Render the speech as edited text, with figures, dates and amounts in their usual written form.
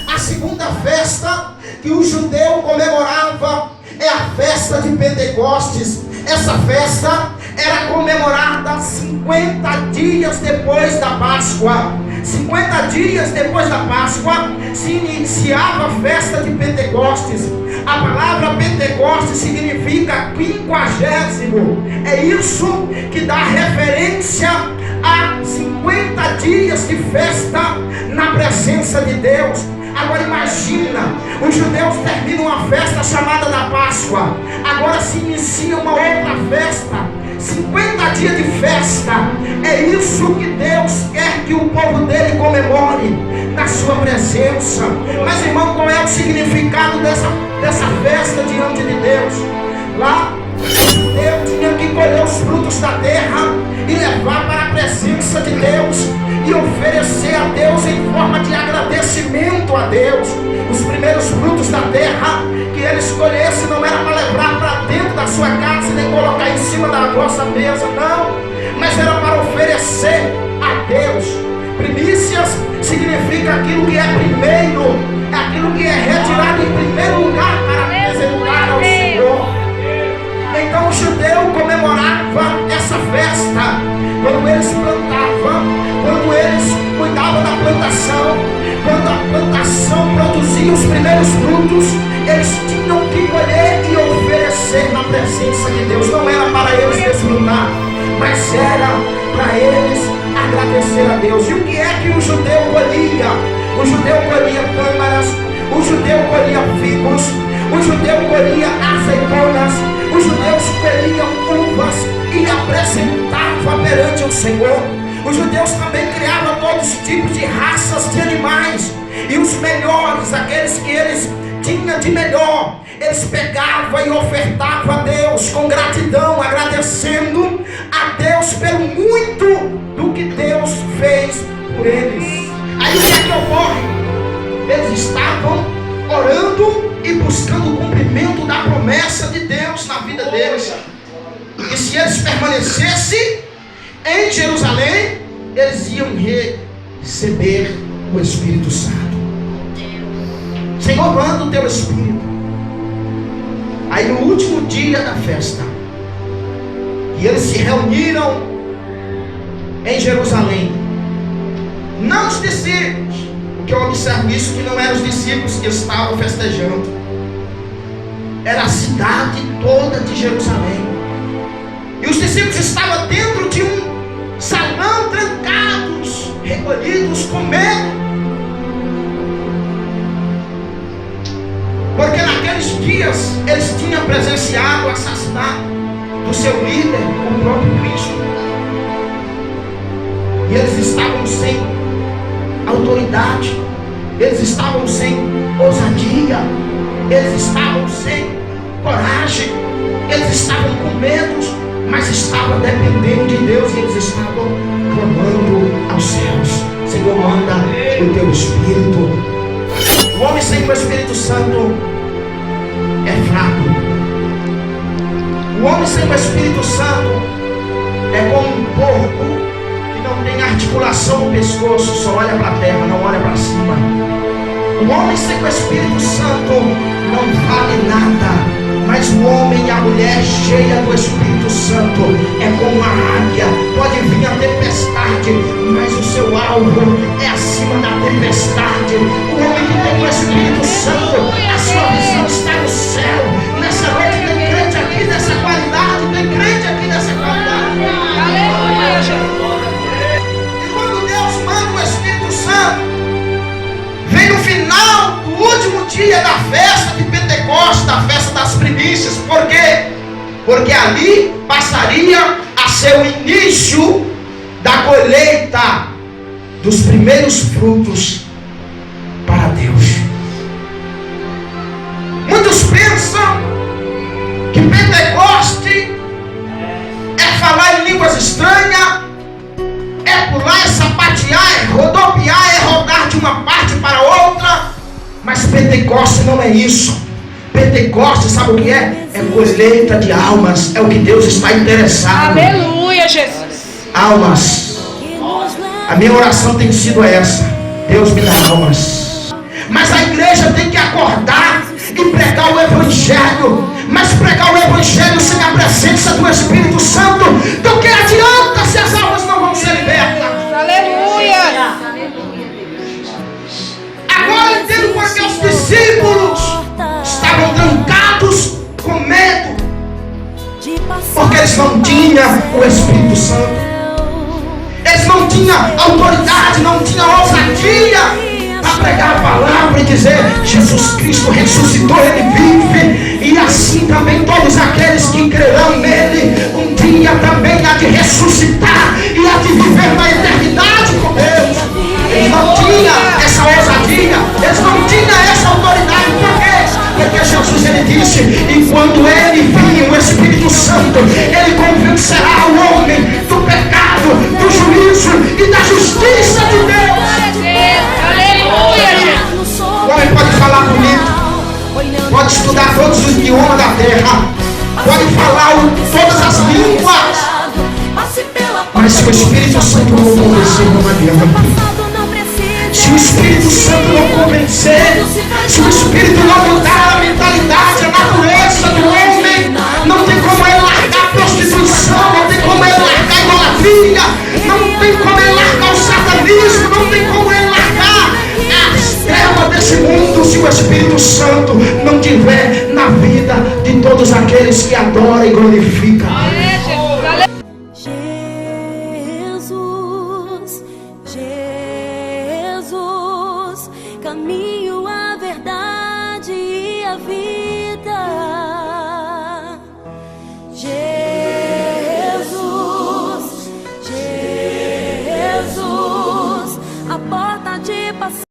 A segunda festa que o judeu comemorava é a festa de Pentecostes. Essa festa era comemorada 50 dias depois da Páscoa. 50 dias depois da Páscoa se iniciava a festa de Pentecostes. A palavra Pentecostes significa 50º. É isso que dá referência a 50 dias de festa na presença de Deus. Agora imagina, os judeus terminam uma festa chamada da Páscoa. Agora se inicia uma outra festa. 50 dias de festa. É isso que Deus quer que o povo dele comemore na sua presença. Mas irmão, qual é o significado dessa festa diante de Deus? Lá Deus tinha que colher os frutos da terra e levar para a presença de Deus e oferecer a Deus em forma de agradecimento a Deus. Os primeiros frutos da terra que ele escolhesse não era para levar para dentro da sua casa nem colocar em cima da vossa mesa, não, mas era para oferecer a Deus. Primícias significa aquilo que é primeiro, aquilo que é retirado em primeiro lugar para apresentar ao Senhor. Então o judeu comemorava essa festa quando eles plantavam, quando eles cuidavam da plantação, quando a plantação produzia os primeiros frutos, eles tinham que colher e oferecer na presença de Deus. Não era para eles desfrutar, mas era para eles agradecer a Deus. E o que é que o judeu colhia? O judeu colhia tâmaras, o judeu colhia figos, o judeu colhia azeitonas, os judeus colhiam uvas e apresentavam perante o Senhor. Os judeus também criavam todos os tipos de raças de animais, e os melhores, aqueles que eles tinham de melhor, eles pegavam e ofertavam a Deus com gratidão, agradecendo a Deus pelo muito do que Deus fez por eles. Aí o que é que ocorre? Eles estavam orando e buscando o cumprimento da promessa de Deus na vida deles. E se eles permanecessem em Jerusalém, eles iam receber o Espírito Santo. Senhor, manda o teu Espírito. Aí no último dia da festa, e eles se reuniram em Jerusalém, não os discípulos, porque eu observo isso, que não eram os discípulos que estavam festejando, era a cidade toda de Jerusalém. E os discípulos estavam dentro de um salão, trancados, recolhidos, com medo. Porque naqueles dias eles tinham presenciado o assassinato do seu líder, o próprio Cristo. E eles estavam sem autoridade, eles estavam sem ousadia, eles estavam sem coragem, eles estavam com medo, mas estavam dependendo de Deus, e eles estavam clamando aos céus: Senhor, manda o teu Espírito. O homem sem o Espírito Santo é fraco. O homem sem o Espírito Santo é como um porco que não tem articulação no pescoço, só olha para a terra, não olha para cima. O homem sem o Espírito Santo não vale nada. Mas o homem e a mulher cheia do Espírito Santo é como uma águia. Pode vir a tempestade, mas o seu alvo é acima da tempestade. O homem que tem o Espírito Santo, a sua visão está no céu. Nessa noite tem crente aqui dessa qualidade, tem crente aqui dessa qualidade. E quando Deus manda o Espírito Santo, vem no final do último dia da festa de Pentecostes, da festa das primícias. Por quê? Porque ali passaria a ser o início da colheita dos primeiros frutos para Deus. Muitos pensam que Pentecoste é falar em línguas estranhas, é pular, é sapatear, é rodopiar, é rodar de uma parte para outra. Mas Pentecoste não é isso. Pentecoste, sabe o que é? É colheita de almas. É o que Deus está interessado. Aleluia, Jesus. Almas. A minha oração tem sido essa: Deus me dá almas. Mas a igreja tem que acordar e pregar o Evangelho. Mas pregar o Evangelho sem a presença do Espírito Santo, do que adianta se as almas não vão ser libertas? Aleluia! Agora eu entendo porque os discípulos estavam trancados com medo, porque eles não tinham o Espírito Santo. Eles não tinham autoridade, não tinham ousadia para pregar a palavra e dizer: Jesus Cristo ressuscitou, Ele vive. E assim também todos aqueles que crerão nele, um dia também há de ressuscitar e há de viver na eternidade com Deus. Eles não tinham essa ousadia, eles não tinham essa autoridade. Por quê? Porque Jesus, Ele disse: e quando Ele vir, o Espírito Santo, Ele convencerá o homem do pecado, do juízo e da justiça de Deus. Aleluia! O homem pode falar bonito, pode estudar todos os idiomas da terra, pode falar todas as línguas, mas se o Espírito Santo não convencer, não adianta. Se o Espírito Santo não convencer, se o Espírito não mudar a mentalidade, a natureza do homem, não tem como ele largar a prostituição, não tem como ele largar a idolatria, não tem como ele largar o satanismo, não tem como ele largar as trevas desse mundo, se o Espírito Santo não tiver na vida de todos aqueles que adoram e glorificam.